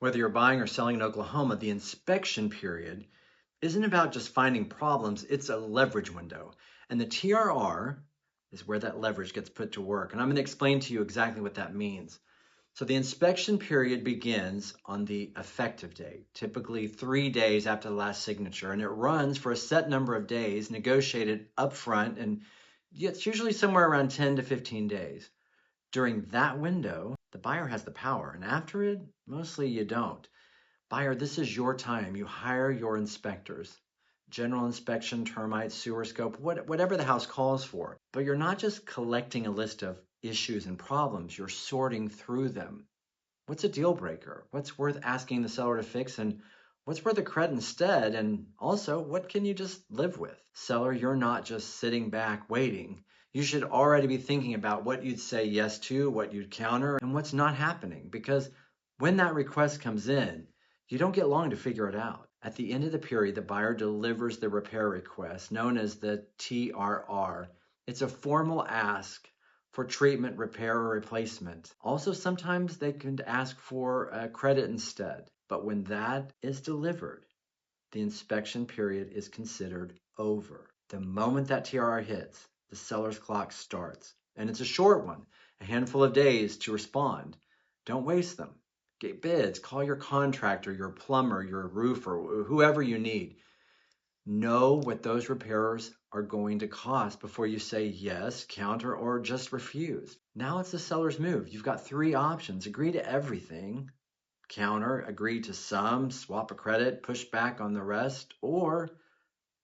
Whether you're buying or selling in Oklahoma, the inspection period isn't about just finding problems, it's a leverage window. And the TRR is where that leverage gets put to work. And I'm going to explain to you exactly what that means. So the inspection period begins on the effective date, typically 3 days after the last signature, and it runs for a set number of days, negotiated upfront, and it's usually somewhere around 10 to 15 days. During that window, the buyer has the power, and after it, mostly you don't. Buyer, this is your time. You hire your inspectors. General inspection, termite, sewer scope, whatever the house calls for. But you're not just collecting a list of issues and problems, you're sorting through them. What's a deal breaker? What's worth asking the seller to fix? And what's worth a credit instead? And also, what can you just live with? Seller, you're not just sitting back waiting. You should already be thinking about what you'd say yes to, what you'd counter, and what's not happening. Because when that request comes in, you don't get long to figure it out. At the end of the period, the buyer delivers the repair request, known as the TRR. It's a formal ask for treatment, repair, or replacement. Also, sometimes they can ask for a credit instead. But when that is delivered, the inspection period is considered over. The moment that TRR hits, the seller's clock starts. And it's a short one, a handful of days to respond. Don't waste them. Get bids, call your contractor, your plumber, your roofer, whoever you need. Know what those repairs are going to cost before you say yes, counter, or just refuse. Now it's the seller's move. You've got three options. Agree to everything, counter, agree to some, swap a credit, push back on the rest, or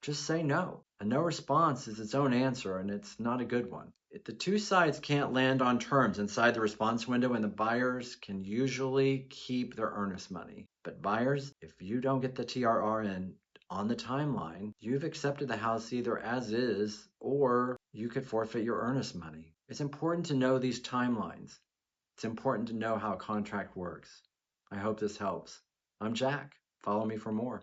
just say no. A no response is its own answer, and it's not a good one. If the two sides can't land on terms inside the response window, and the buyers can usually keep their earnest money. But buyers, if you don't get the TRR in on the timeline, you've accepted the house either as is, or you could forfeit your earnest money. It's important to know these timelines. It's important to know how a contract works. I hope this helps. I'm Jack. Follow me for more.